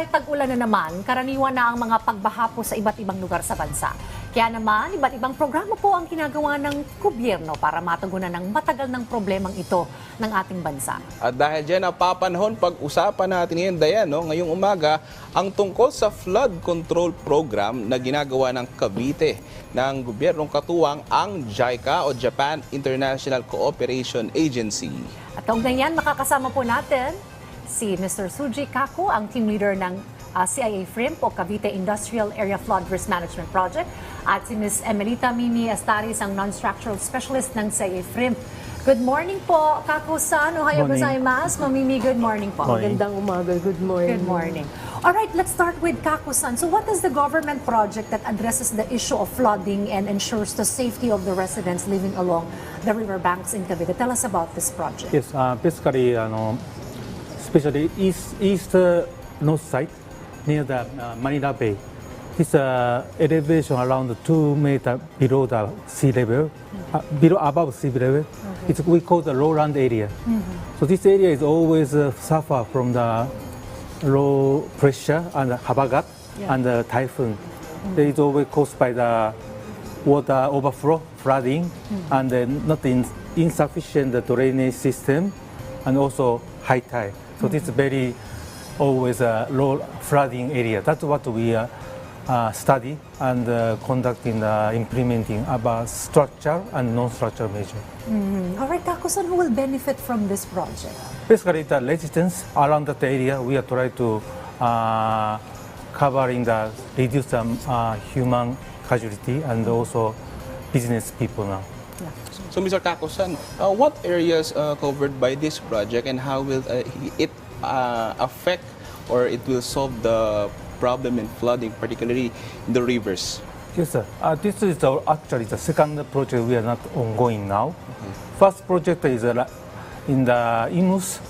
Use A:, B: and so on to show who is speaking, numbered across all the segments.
A: Tag-ulan na naman, karaniwan na ang mga pagbaha po sa iba't ibang lugar sa bansa. Kaya naman, iba't ibang programa po ang ginagawa ng gobyerno para matugunan ng matagal ng problemang ito ng ating bansa.
B: At dahil dyan, napapanahon pag-usapan natin ngayon, Dayan, ngayong umaga, ang tungkol sa flood control program na ginagawa ng Cavite ng gobyernong katuwang ang JICA o Japan International Cooperation Agency.
A: At kaugnay yan, makakasama po natin si Mr. Suji Kako, ang team leader ng CIA FRIMP o Cavite Industrial Area Flood Risk Management Project, at si Ms. Emelita Mimi Astaris, ang non-structural specialist ng CIA FRIMP. Good morning po, Kako-san. Ohayo gozaimasu. Mimi, good morning po.
C: Magandang umaga. Good morning.
A: Good morning. All right, let's start with Kako-san. So what is the government project that addresses the issue of flooding and ensures the safety of the residents living along the riverbanks in Cavite? Tell us about this project.
D: Yes, basically, especially east north side near the Manila Bay. It's elevation around 2 meters below the sea level, above sea level. Okay. We call the lowland area. So this area is always suffer from the low pressure and habagat and the typhoon. It is always caused by the water overflow, flooding, and not insufficient drainage system, and also high tide. So this is very always a low flooding area. That's what we study and conducting implementing about structure and non-structure measure.
A: All right, Kako-san, who will benefit from this project?
D: Basically, the residents around that area, we are trying to covering the reduce human casualty and also business people now.
B: So, Mr. Kako-san, what areas covered by this project and how will it affect or it will solve the problem in flooding, particularly in the rivers?
D: Yes, sir. This is actually the second project we are not ongoing now. First project is in the Imus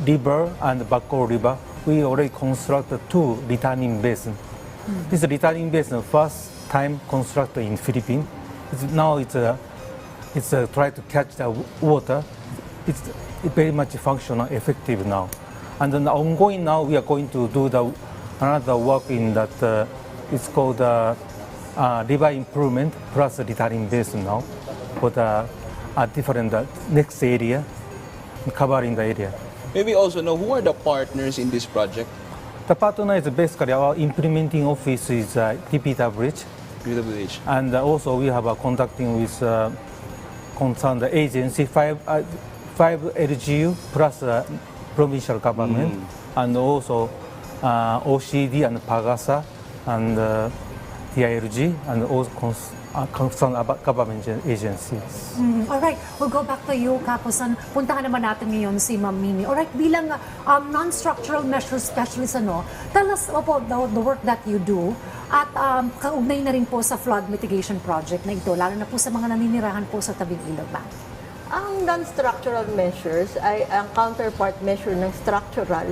D: River and Baco River. We already constructed 2 returning basins. This returning basin first time constructed in Philippines. Now it's try to catch the water. It's very much functional, effective now. And then ongoing now, we are going to do another work in that. It's called river improvement plus returning basin now for the different next area, covering the area.
B: Maybe also know who are the partners in this project?
D: The partner is basically our implementing office is TPWH.
B: PWH.
D: And also we have a conducting with concerned agency, 5 LGU plus provincial government, and also OCD and PAGASA and TILG and all concerned government agencies.
A: All right, we'll go back to you, Kako-san. Puntahan naman natin ngayon si Ma'am Mimi. All right, bilang non-structural measure specialist, tell us about the work that you do at kaugnay na rin po sa flood mitigation project na ito, lalo na po sa mga naninirahan po sa tabing ilog ba?
C: Ang non-structural measures ay ang counterpart measure ng structural.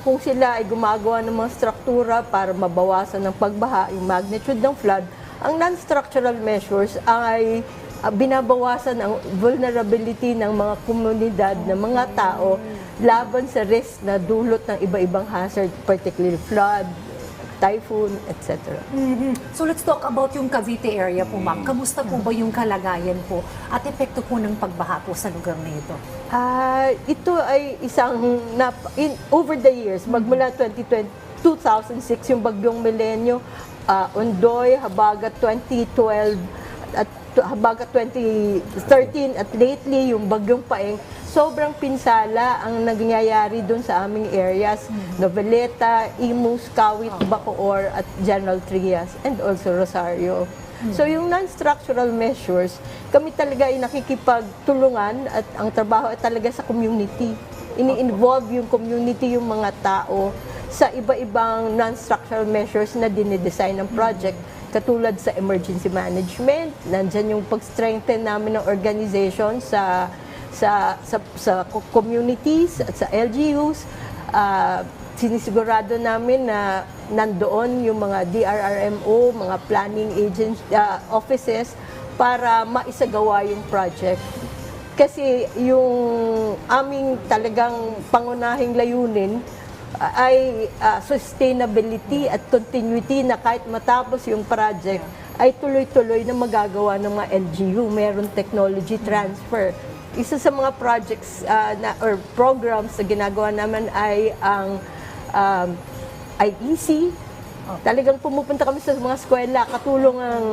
C: Kung sila ay gumagawa ng mga struktura para mabawasan ng pagbaha, yung magnitude ng flood, ang non-structural measures ay binabawasan ang vulnerability ng mga komunidad, ng mga tao, laban sa risk na dulot ng iba-ibang hazard, particularly flood, typhoon, etc.
A: So let's talk about yung Cavite area po, ma'am. Kamusta po ba yung kalagayan po at epekto po ng pagbaha po sa lugar na ito?
C: Ito ay isang, over the years, magmula 2006, yung bagyong Milenyo, Ondoy, Habagat 2012, at Habagat 2013, at lately yung bagyong Paeng, sobrang pinsala ang nangyayari doon sa aming areas, Noveleta, Imus, Kawit, Bacoor, at General Trias, and also Rosario. So yung non-structural measures, kami talaga ay nakikipagtulungan at ang trabaho ay talaga sa community. Ini-involve yung community, yung mga tao, sa iba-ibang non-structural measures na dinidesign ng project. Katulad sa emergency management, nandyan yung pag-strengthen namin ng organization sa communities at sa LGUs. Sinisigurado namin na nandoon yung mga DRRMO, mga planning offices para maisagawa yung project. Kasi yung aming talagang pangunahing layunin sustainability at continuity na kahit matapos yung project, ay tuloy-tuloy na magagawa ng mga LGU. Meron technology transfer. Isa sa mga projects or programs na ginagawa naman ay ang IEC. Talagang pumupunta kami sa mga eskwela, katulong ang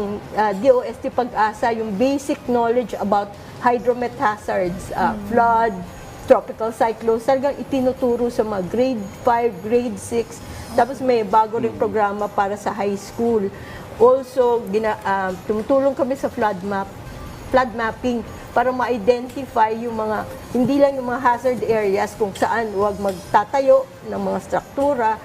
C: DOST Pag-asa, yung basic knowledge about hydromet hazards, flood, tropical cyclones, talagang itinuturo sa mga grade 5, grade 6. Tapos may bago rin programa para sa high school. Also, tumutulong kami sa flood mapping para ma-identify yung mga, hindi lang yung mga hazard areas kung saan huwag magtatayo ng mga struktura.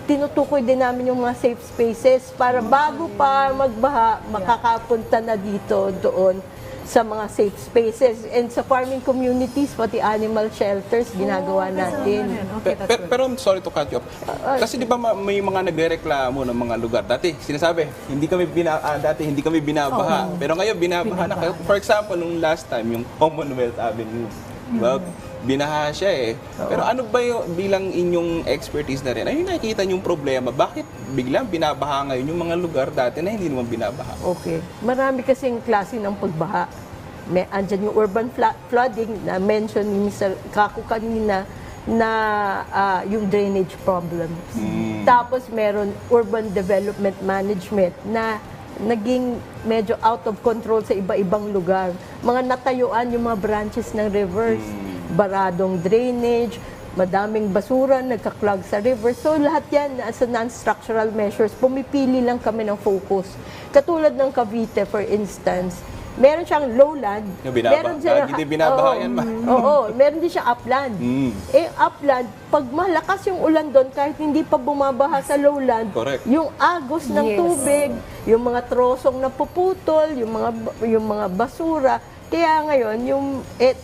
C: Tinutukoy din namin yung mga safe spaces para bago pa magbaha, makakapunta na dito, doon sa mga safe spaces. And sa farming communities, pati animal shelters, ginagawa natin.
A: Okay, that's good.
B: Pero sorry to cut you off. Kasi di ba may mga nagrereklamo ng mga lugar. Dati, sinasabi, hindi kami binabaha. Pero ngayon, binabaha na. For example, nung last time, yung Commonwealth Avenue, well, binaha siya eh. Pero ano ba yung bilang inyong expertise na rin? Ano yung nakikita niyong problema? Bakit biglang binabaha ngayon yung mga lugar dati na hindi naman binabaha?
C: Okay. Marami kasing klase ng pagbaha. Andyan yung urban flooding na mention ni Mr. Kako kanina na yung drainage problems. Tapos meron urban development management na naging medyo out of control sa iba-ibang lugar. Mga natayuan yung mga branches ng rivers, baradong drainage, madaming basura, nagka-clog sa river. So lahat yan as a non-structural measures, pumipili lang kami ng focus. Katulad ng Cavite, for instance, meron siyang lowland.
B: Hindi binabaha yan, ma.
C: Oo, meron din siyang upland. Eh, upland, pag malakas yung ulan doon, kahit hindi pa bumabaha sa lowland,
B: Correct.
C: yung agos ng tubig, yung mga trosong napuputol, yung mga basura, kaya ngayon,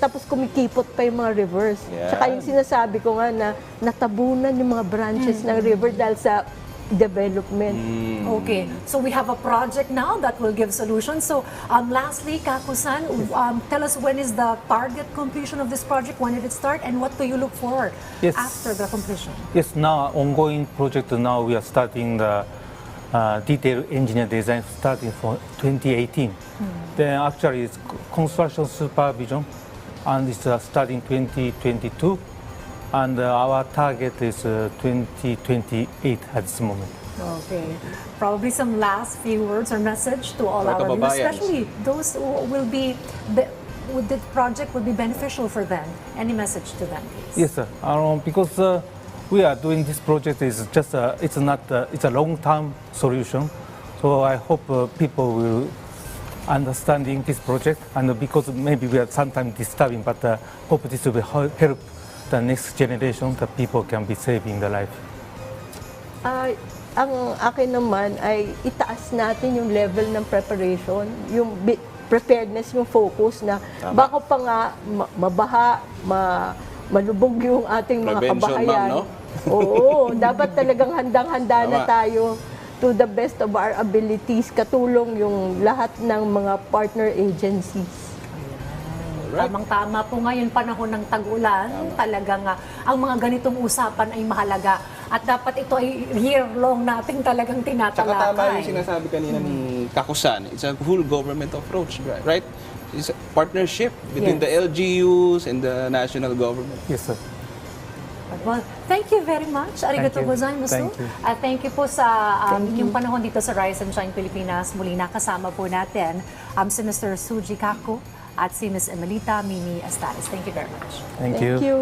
C: tapos kumikipot pa yung mga rivers.
B: Yeah.
C: Tsaka yung sinasabi ko nga na natabunan yung mga branches ng river dahil sa development.
A: Okay, so we have a project now that will give solutions. So lastly, Kakusan, tell us when is the target completion of this project? When did it start? And what do you look for after the completion?
D: Yes, now ongoing project. Now we are starting the detailed engineer design starting from 2018. Then actually it's construction supervision, and it's starting 2022. And our target is 2028 at this moment.
A: Okay. Probably some last few words or message to all
B: Mga
A: our viewers,
B: kababayan.
A: especially those who will be, with the project will be beneficial for them. Any message to them, please?
D: Yes, sir. Because we are doing this project is just it's a long-term solution. So I hope people will understanding this project, and because maybe we are sometimes disturbing, but hope this will help the next generation, the people can be saving the life.
C: Ang akin naman ay itaas natin yung level ng preparation, yung preparedness, yung focus na bako pa nga mabaha, malubog yung ating mga
B: Prevention,
C: kabahayan.
B: ma'am, no?
C: Oo, dapat talagang handang-handa na
B: Tama.
C: tayo to the best of our abilities, katulong yung lahat ng mga partner agencies.
B: Right.
A: Tamang-tama po ngayon panahon ng tag-ulan, talagang ang mga ganitong usapan ay mahalaga. At dapat ito ay year-long nating talagang
B: Tsaka tama
A: tinatalakay.
B: yung sinasabi kanina ni Kakusan. It's a full government approach, right? It's a partnership between
A: Yes.
B: the LGUs and the national government.
D: Yes, sir.
A: Well, thank you very much. Arigato
D: you.
A: gozaimasu.
D: Thank you.
A: At thank you po sa inyong panahon dito sa Rise and Shine Pilipinas. Muli nakasama po natin si Mr. Suji Kako at si Ms. Emelita Mimi Astares. Thank you very much.
D: Thank
C: Thank
D: you.
C: you.